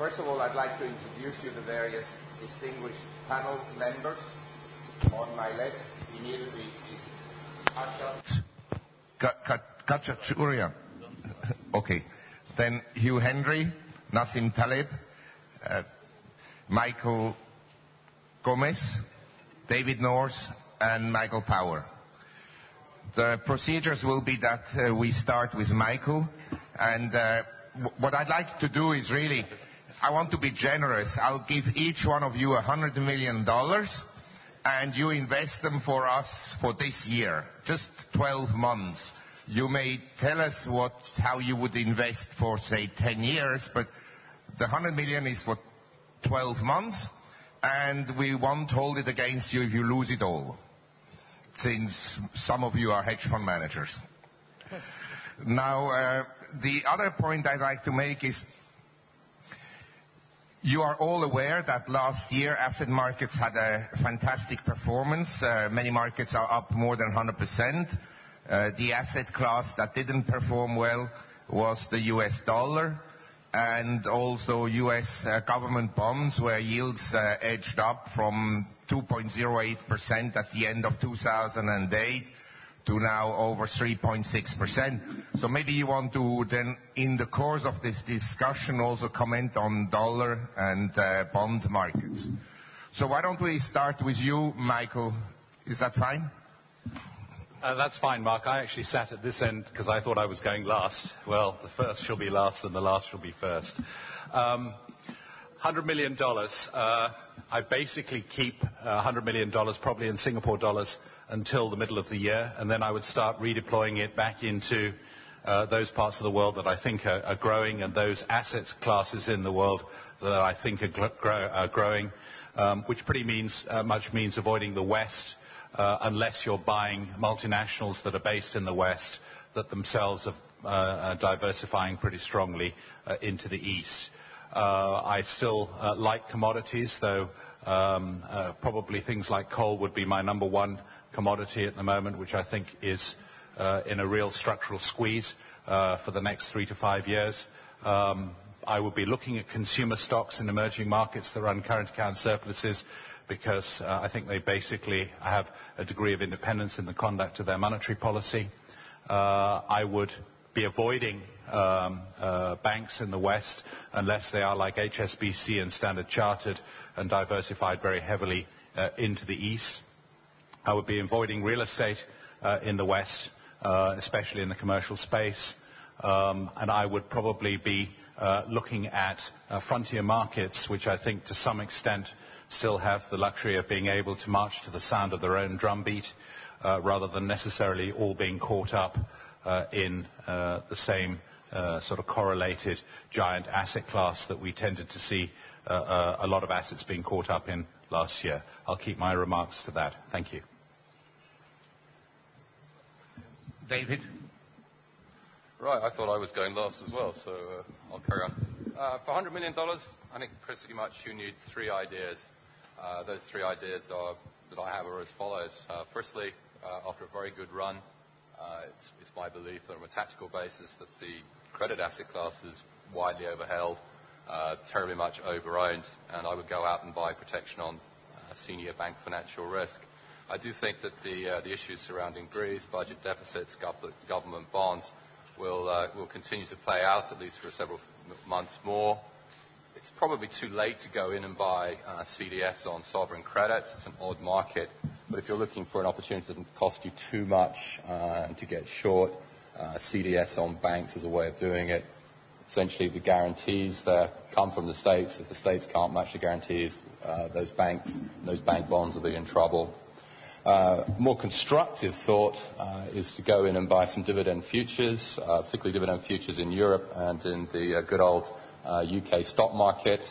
First of all, I'd like to introduce you to various distinguished panel members. On my left, immediately is Ashot. Khachaturyants. Okay. Then Hugh Hendry, Nassim Taleb, Michael Gomez, David Norris, and Michael Power. The procedures will be that we start with Michael, and what I'd like to do is really, I want to be generous. I'll give each one of you $100 million, and you invest them for us for this year, just 12 months. You may tell us how you would invest for, say, 10 years, but the 100 million is for 12 months, and we won't hold it against you if you lose it all, since some of you are hedge fund managers. Now, the other point I'd like to make is, you are all aware that last year asset markets had a fantastic performance. Many markets are up more than 100%. The asset class that didn't perform well was the US dollar, and also US government bonds, where yields edged up from 2.08% at the end of 2008 to now over 3.6%. So maybe you want to then, in the course of this discussion, also comment on dollar and bond markets. So why don't we start with you, Michael? Is that fine? That's fine, Marc. I actually sat at this end because I thought I was going last. Well, the first shall be last and the last shall be first. $100 million. I basically keep $100 million probably in Singapore dollars until the middle of the year, and then I would start redeploying it back into those parts of the world that I think are growing, and those asset classes in the world that I think are growing, which pretty much means avoiding the West, unless you're buying multinationals that are based in the West that themselves are diversifying pretty strongly into the East. I still like commodities, though probably things like coal would be my number one commodity at the moment, which I think is in a real structural squeeze for the next 3 to 5 years. I would be looking at consumer stocks in emerging markets that run current account surpluses, because I think they basically have a degree of independence in the conduct of their monetary policy. I would be avoiding banks in the West unless they are like HSBC and Standard Chartered and diversified very heavily into the East. I would be avoiding real estate in the West, especially in the commercial space. And I would probably be looking at frontier markets, which I think to some extent still have the luxury of being able to march to the sound of their own drumbeat, rather than necessarily all being caught up in the same sort of correlated giant asset class that we tended to see a lot of assets being caught up in last year. I'll keep my remarks to that. Thank you. David? Right, I thought I was going last as well, so I'll carry on. For $100 million, I think pretty much you need 3 ideas. Those 3 ideas that I have are as follows. Firstly, after a very good run, it's my belief that on a tactical basis that the credit asset class is widely overheld, terribly much over-owned, and I would go out and buy protection on senior bank financial risk. I do think that the issues surrounding Greece, budget deficits, government bonds will continue to play out at least for several months more. It's probably too late to go in and buy CDS on sovereign credits. It's an odd market. But if you're looking for an opportunity that doesn't cost you too much and to get short, CDS on banks is a way of doing it. Essentially, the guarantees there come from the states. If the states can't match the guarantees, those bank bonds will be in trouble. More constructive thought is to go in and buy some dividend futures, particularly dividend futures in Europe and in the good old UK stock market.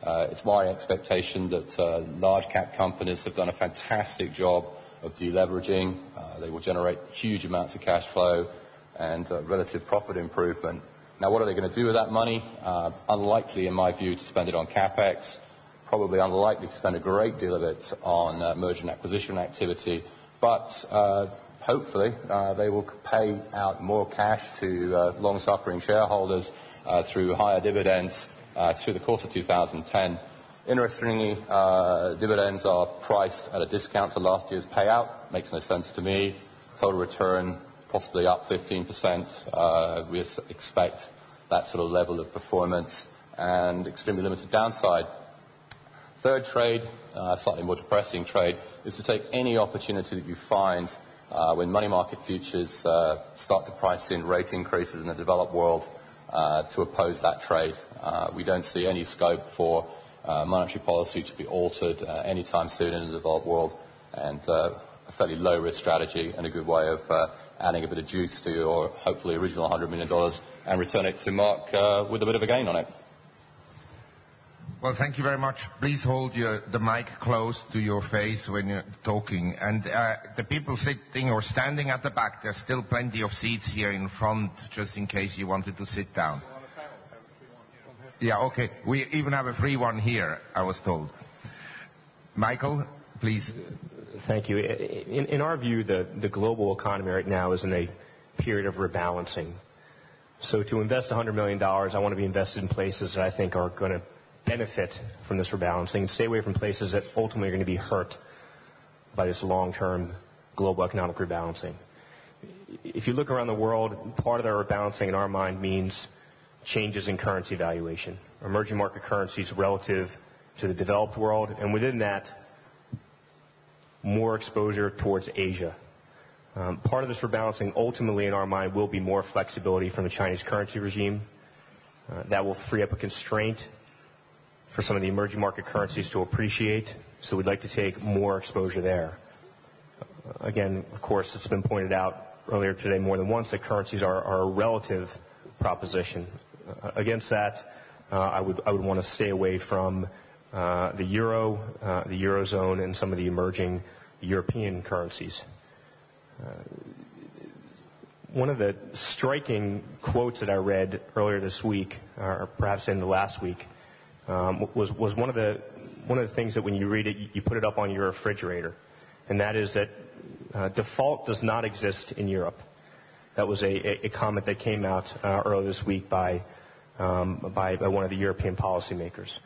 It's my expectation that large cap companies have done a fantastic job of deleveraging. They will generate huge amounts of cash flow and relative profit improvement. Now, what are they going to do with that money? Unlikely, in my view, to spend it on capex. Probably unlikely to spend a great deal of it on merger and acquisition activity. But hopefully they will pay out more cash to long-suffering shareholders through higher dividends through the course of 2010. Interestingly, dividends are priced at a discount to last year's payout. Makes no sense to me. Total return possibly up 15%. We expect that sort of level of performance and extremely limited downside. Third trade, slightly more depressing trade, is to take any opportunity that you find when money market futures start to price in rate increases in the developed world to oppose that trade. We don't see any scope for monetary policy to be altered anytime soon in the developed world, and a fairly low-risk strategy and a good way of adding a bit of juice to your hopefully original $100 million and return it to Marc with a bit of a gain on it. Well, thank you very much. Please hold the mic close to your face when you're talking. And the people sitting or standing at the back, there's still plenty of seats here in front, just in case you wanted to sit down. Yeah, okay. We even have a free one here, I was told. Michael, please. Thank you. In our view, the global economy right now is in a period of rebalancing. So to invest $100 million, I want to be invested in places that I think are going to benefit from this rebalancing and stay away from places that ultimately are going to be hurt by this long-term global economic rebalancing. If you look around the world, part of that rebalancing in our mind means changes in currency valuation, emerging market currencies relative to the developed world, and within that, more exposure towards Asia. Part of this rebalancing ultimately in our mind will be more flexibility from the Chinese currency regime. That will free up a constraint for some of the emerging market currencies to appreciate, so we'd like to take more exposure there. Again, of course, it's been pointed out earlier today more than once that currencies are a relative proposition. Against that, I would want to stay away from the euro, the eurozone, and some of the emerging European currencies. One of the striking quotes that I read earlier this week, or perhaps in the last week, was one of the things that when you read it, you put it up on your refrigerator, and that is that default does not exist in Europe. That was a comment that came out earlier this week by one of the European policymakers.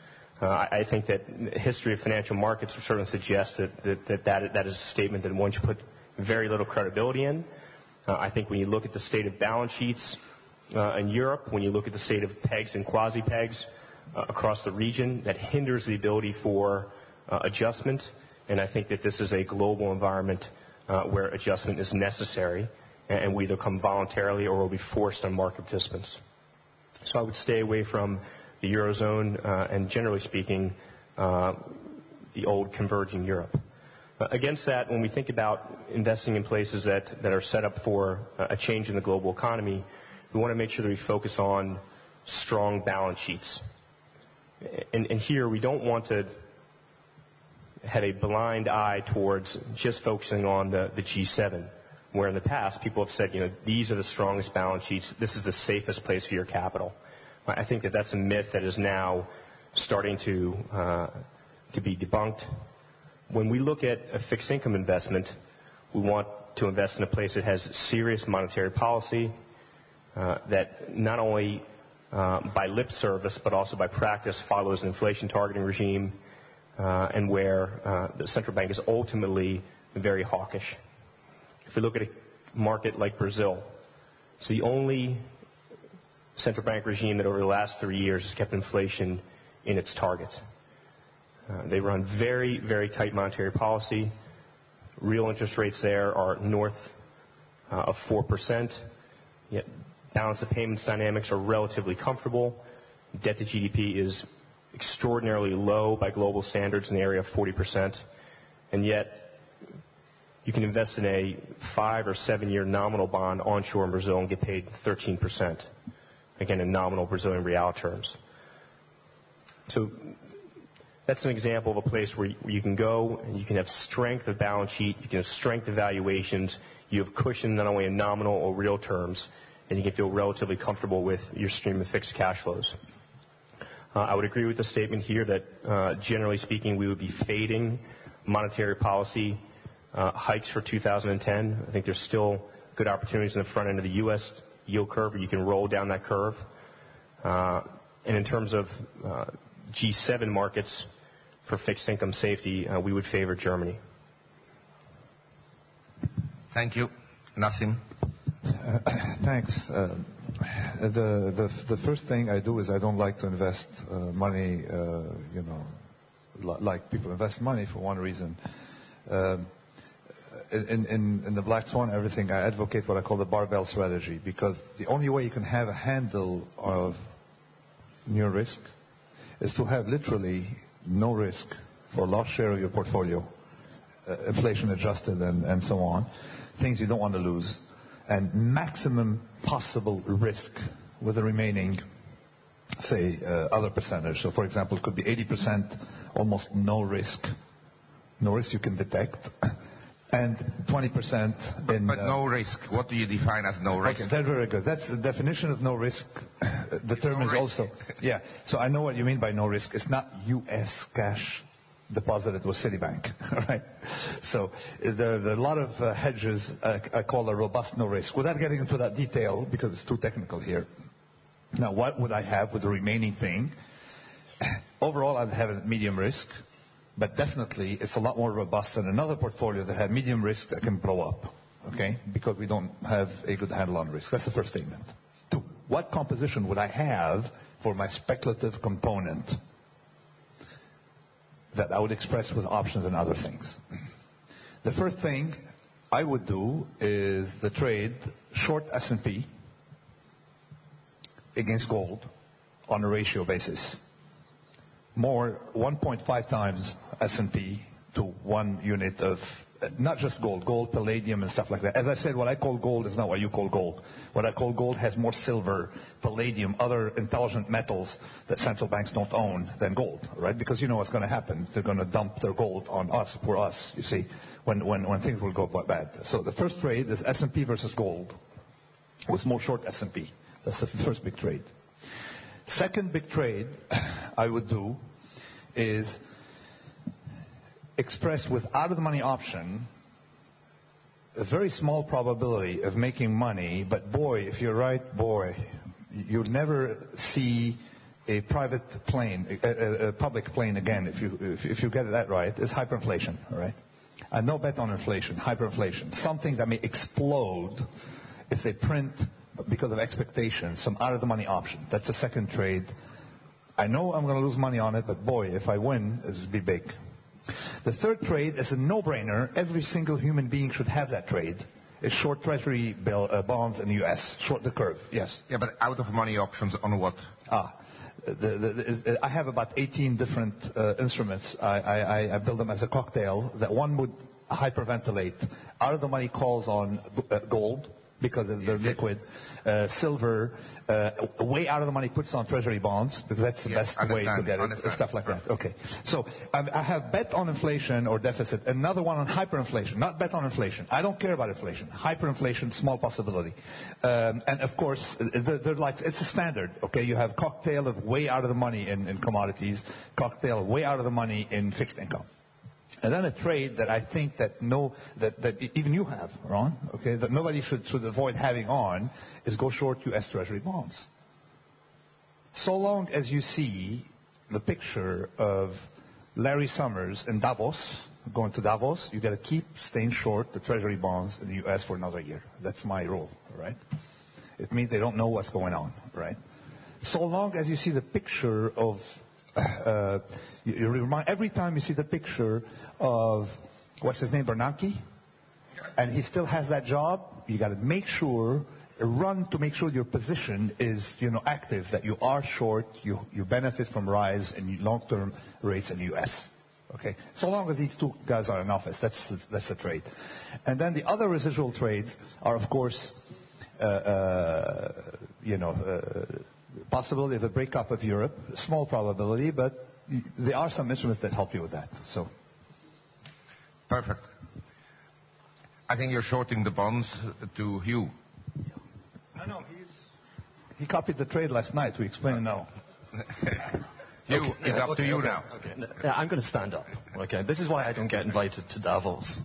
I think that history of financial markets would certainly suggest that is a statement that one should put very little credibility in. I think when you look at the state of balance sheets in Europe, when you look at the state of pegs and quasi-pegs across the region, that hinders the ability for adjustment. And I think that this is a global environment where adjustment is necessary, and we either come voluntarily or will be forced on market participants. So I would stay away from the Eurozone and, generally speaking, the old converging Europe. Against that, when we think about investing in places that are set up for a change in the global economy, we want to make sure that we focus on strong balance sheets. And here we don't want to have a blind eye towards just focusing on the G7, where in the past people have said, these are the strongest balance sheets, this is the safest place for your capital. I think that that's a myth that is now starting to be debunked. When we look at a fixed income investment, we want to invest in a place that has serious monetary policy, that not only by lip service but also by practice follows an inflation targeting regime, and where the central bank is ultimately very hawkish. If we look at a market like Brazil, it's the only central bank regime that over the last 3 years has kept inflation in its target. They run very, very tight monetary policy. Real interest rates there are north of 4%. Yet balance of payments dynamics are relatively comfortable. Debt to GDP is extraordinarily low by global standards in the area of 40%. And yet you can invest in a 5 or 7 year nominal bond onshore in Brazil and get paid 13%. Again, in nominal Brazilian real terms. So that's an example of a place where you can go and you can have strength of balance sheet, you can have strength of valuations, you have cushion not only in nominal or real terms, and you can feel relatively comfortable with your stream of fixed cash flows. I would agree with the statement here that generally speaking we would be fading monetary policy hikes for 2010. I think there's still good opportunities in the front end of the U.S. yield curve where you can roll down that curve. And in terms of G7 markets for fixed income safety, we would favor Germany. Thank you. Nasim? Thanks. The first thing I do is I don't like to invest money, like people invest money for one reason. In the Black Swan everything, I advocate what I call the barbell strategy, because the only way you can have a handle of your risk is to have literally no risk for a large share of your portfolio, inflation adjusted and so on, things you don't want to lose, and maximum possible risk with the remaining, say, other percentage. So, for example, it could be 80% almost no risk you can detect, and 20% in... But no risk. What do you define as no risk? Okay, that's very good. That's the definition of no risk. The term is also... Yeah, so I know what you mean by no risk. It's not U.S. cash deposited with Citibank, right? So there are a lot of hedges I call a robust no risk. Without getting into that detail, because it's too technical here. Now, what would I have with the remaining thing? Overall, I'd have a medium risk, but definitely it's a lot more robust than another portfolio that had medium risk that can blow up, okay? Because we don't have a good handle on risk. That's the first statement. 2, what composition would I have for my speculative component that I would express with options and other things? The first thing I would do is the trade short S&P against gold on a ratio basis. More 1.5 times S&P to 1 unit of not just gold, palladium and stuff like that. As I said, what I call gold is not what you call gold. What I call gold has more silver, palladium, other intelligent metals that central banks don't own than gold, right? Because you know what's going to happen. They're going to dump their gold on us, for us, you see, when things will go bad. So the first trade is S&P versus gold with more short S&P. That's the first big trade. Second big trade I would do is express with out-of-the-money option a very small probability of making money, but boy, if you're right, boy, you'll never see a private plane, a public plane again if you get that right. It's hyperinflation, all right? I no bet on inflation, hyperinflation, something that may explode if they print because of expectations, some out-of-the-money option. That's the second trade. I know I'm going to lose money on it, but boy, if I win, it'll be big. The third trade is a no-brainer. Every single human being should have that trade. It's short treasury bonds in the U.S. Short the curve, yes. Yeah, but out-of-money options on what? I have about 18 different instruments. I build them as a cocktail that one would hyperventilate. Out-of-the-money calls on gold, because they're liquid, silver, way out of the money puts on treasury bonds, because that's the best way to get it, stuff like that. Okay. So I have bet on inflation or deficit, another one on hyperinflation, not bet on inflation. I don't care about inflation. Hyperinflation, small possibility. And of course, they're like, it's a standard, okay? You have cocktail of way out of the money in commodities, cocktail of way out of the money in fixed income. And then a trade that I think that even you have, Ron, okay, that nobody should avoid having on, is go short U.S. Treasury bonds. So long as you see the picture of Larry Summers in Davos, going to Davos, you got to keep staying short the Treasury bonds in the U.S. for another year. That's my rule, right? It means they don't know what's going on, right? So long as you see the picture of every time you see the picture of, what's his name, Bernanke, and he still has that job, you got to make sure, run to make sure your position is, active, that you are short, you benefit from rise in long-term rates in the U.S. Okay, so long as these two guys are in office, that's the trade. And then the other residual trades are, of course, possibility of a breakup of Europe, small probability, but there are some instruments that help you with that. So, perfect. I think you're shorting the bonds to Hugh. No, he copied the trade last night. We explained it now. Hugh, it's up to you now. Okay. Yeah, I'm going to stand up. Okay, this is why I don't get invited to Davos.